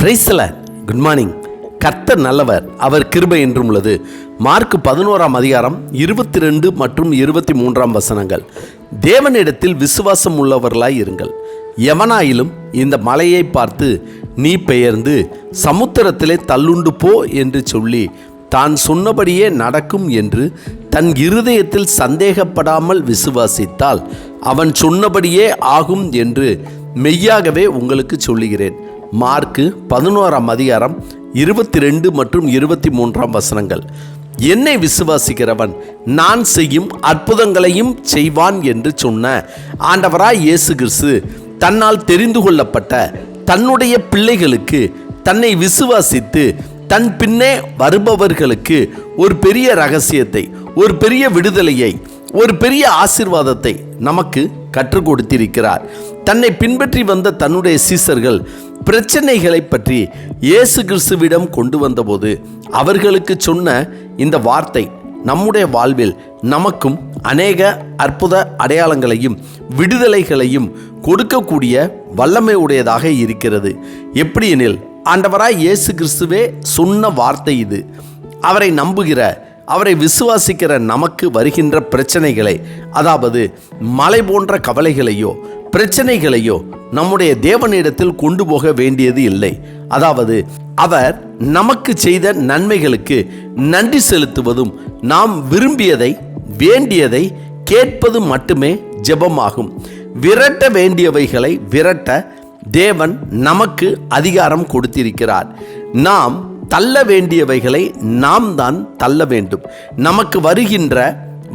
Praise the Lord. Good morning. கர்த்தர் நல்லவர், அவர் கிருபை என்றும் உள்ளது. மார்க் 11 மற்றும் 23 தேவனிடத்தில் விசுவாசம் உள்ளவர்களாய் இருங்கள். எவனாயிலும் இந்த மலையை பார்த்து நீ பெயர்ந்து சமுத்திரத்திலே தள்ளுண்டு போ என்று சொல்லி தான் சொன்னபடியே நடக்கும் என்று தன் இருதயத்தில் சந்தேகப்படாமல் விசுவாசித்தால் அவன் சொன்னபடியே ஆகும் என்று மெய்யாகவே உங்களுக்கு சொல்லுகிறேன். மார்க் 11 மற்றும் 23 என்னை விசுவாசிக்கிறவன் நான் செய்யும் அற்புதங்களையும் செய்வான் என்று சொன்ன ஆண்டவராய் இயேசு கிறிஸ்து தன்னால் தெரிந்து கொள்ளப்பட்ட தன்னுடைய பிள்ளைகளுக்கு தன்னை விசுவாசித்து தன் பின்னே வருபவர்களுக்கு ஒரு பெரிய ரகசியத்தை, ஒரு பெரிய விடுதலையை, ஒரு பெரிய ஆசீர்வாதத்தை நமக்கு கற்றுக் கொடுத்திருக்கிறார். தன்னை பின்பற்றி வந்த தன்னுடைய சீசர்கள் பிரச்சனைகளை பற்றி இயேசு கிறிஸ்துவிடம் கொண்டு வந்தபோது அவர்களுக்கு சொன்ன இந்த வார்த்தை நம்முடைய வாழ்வில் நமக்கும் அநேக அற்புத அடையாளங்களையும் விடுதலைகளையும் கொடுக்கக்கூடிய வல்லமை உடையதாக இருக்கிறது. எப்படி எனில், ஆண்டவராய் இயேசு கிறிஸ்துவே சொன்ன வார்த்தை இது. அவரை நம்புகிற, அவரை விசுவாசிக்கிற நமக்கு வருகின்ற பிரச்சனைகளை, அதாவது மலை போன்ற கவலைகளையோ பிரச்சனைகளையோ நம்முடைய தேவனிடத்தில் கொண்டு போக வேண்டியது இல்லை. அதாவது அவர் நமக்கு செய்த நன்மைகளுக்கு நன்றி செலுத்துவதும் நாம் விரும்பியதை வேண்டியதை கேட்பது மட்டுமே ஜெபமாகும். விரட்ட வேண்டியவைகளை விரட்ட தேவன் நமக்கு அதிகாரம் கொடுத்திருக்கிறார். நாம் தள்ள வேண்டியவைகளை நாம் தான் தள்ள வேண்டும். நமக்கு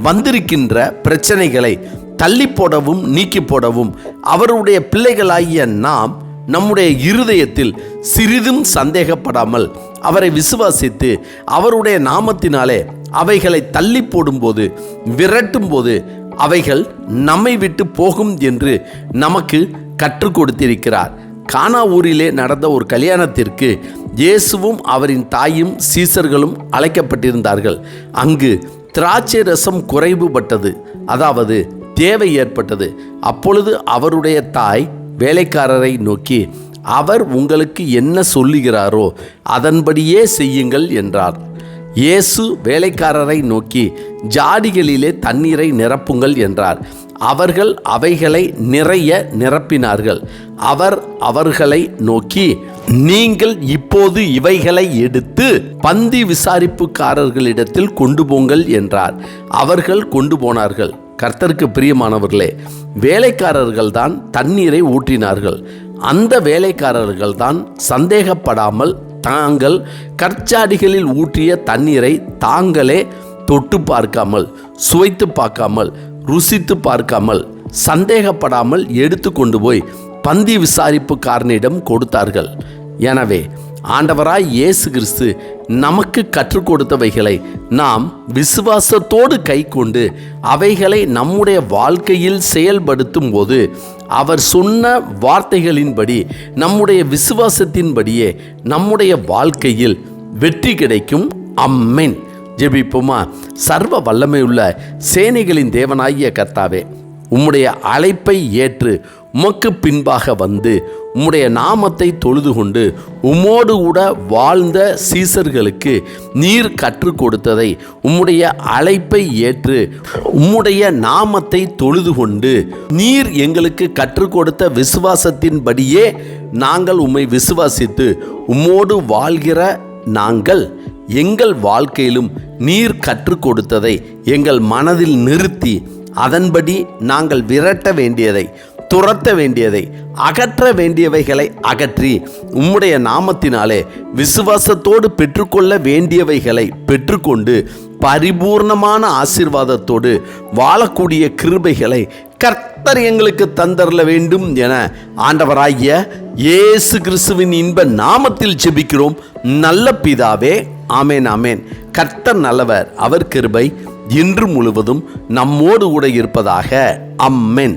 வந்திருக்கின்ற பிரச்சனைகளை தள்ளி போடவும் நீக்கி போடவும் அவருடைய பிள்ளைகளாகிய நாம் நம்முடைய இருதயத்தில் சிறிதும் சந்தேகப்படாமல் அவரை விசுவாசித்து அவருடைய நாமத்தினாலே அவைகளை தள்ளி போடும்போது, விரட்டும் போது அவைகள் நம்மை விட்டு போகும் என்று நமக்கு கற்றுக் கொடுத்திருக்கிறார். கானா ஊரிலே நடந்த ஒரு கல்யாணத்திற்கு இயேசுவும் அவரின் தாயும் சீசர்களும் அழைக்கப்பட்டிருந்தார்கள். அங்கு திராட்சை ரசம் குறைவுபட்டது, அதாவது தேவை ஏற்பட்டது. அப்பொழுது அவருடைய தாய் வேலைக்காரரை நோக்கி, அவர் உங்களுக்கு என்ன சொல்லுகிறாரோ அதன்படியே செய்யுங்கள் என்றார். இயேசு வேலைக்காரரை நோக்கி, ஜாடிகளிலே தண்ணீரை நிரப்புங்கள் என்றார். அவர்கள் அவைகளை நிறைய நிரப்பினார்கள். அவர் அவர்களை நோக்கி, நீங்கள் இப்போது இவைகளை எடுத்து பந்தி விசாரிப்புக்காரர்களிடத்தில் கொண்டு போங்கள் என்றார். அவர்கள் கொண்டு போனார்கள். கர்த்தருக்கு பிரியமானவர்களே, வேலைக்காரர்கள் தான் தண்ணீரை ஊற்றினார்கள். அந்த வேலைக்காரர்கள் தான் சந்தேகப்படாமல் தாங்கள் கற்சாடிகளில் ஊற்றிய தண்ணீரை தாங்களே தொட்டு பார்க்காமல், சுவைத்து பார்க்காமல், ருசித்து பார்க்காமல், சந்தேகப்படாமல் எடுத்து கொண்டு போய் பந்தி விசாரிப்புக்காரனிடம் கொடுத்தார்கள். எனவே ஆண்டவராய் இயேசு கிறிஸ்து நமக்கு கற்றுக் கொடுத்தவைகளை நாம் விசுவாசத்தோடு கை கொண்டு அவைகளை நம்முடைய வாழ்க்கையில் செயல்படுத்தும் போது அவர் சொன்ன வார்த்தைகளின்படி நம்முடைய விசுவாசத்தின்படியே நம்முடைய வாழ்க்கையில் வெற்றி கிடைக்கும். ஆமென். ஜெபிப்போமா. சர்வ வல்லமையுள்ள சேனைகளின் தேவனாகிய கர்த்தாவே, உம்முடைய அழைப்பை ஏற்று உமக்கு பின்பாக வந்து உம்முடைய நாமத்தை தொழுது கொண்டு உம்மோடு கூட வாழ்ந்த சீசர்களுக்கு நீர் கற்றுக் கொடுத்ததை, உம்முடைய அழைப்பை ஏற்று உம்முடைய நாமத்தை தொழுது கொண்டு நீர் எங்களுக்கு கற்றுக் கொடுத்த விசுவாசத்தின்படியே நாங்கள் உம்மை விசுவாசித்து உம்மோடு வாழ்கிற நாங்கள் எங்கள் வாழ்க்கையிலும் நீர் கற்றுக் கொடுத்ததை எங்கள் மனதில் நிறுத்தி அதன்படி நாங்கள் விரட்ட வேண்டியதை, துரத்த வேண்டியதை, அகற்ற வேண்டியவைகளை அகற்றி உம்முடைய நாமத்தினாலே விசுவாசத்தோடு பெற்றுக்கொள்ள வேண்டியவைகளை பெற்றுக்கொண்டு பரிபூர்ணமான ஆசீர்வாதத்தோடு வாழக்கூடிய கிருபைகளை கர்த்தர் எங்களுக்கு தந்தரல வேண்டும் என ஆண்டவராகிய இயேசு கிறிஸ்துவின் இன்ப நாமத்தில் ஜெபிக்கிறோம் நல்ல பிதாவே. ஆமேன், ஆமேன். கர்த்தர் நல்லவர், அவர் கிருபை இன்று முழுவதும் நம்மோடு கூட இருப்பதாக. ஆமென்.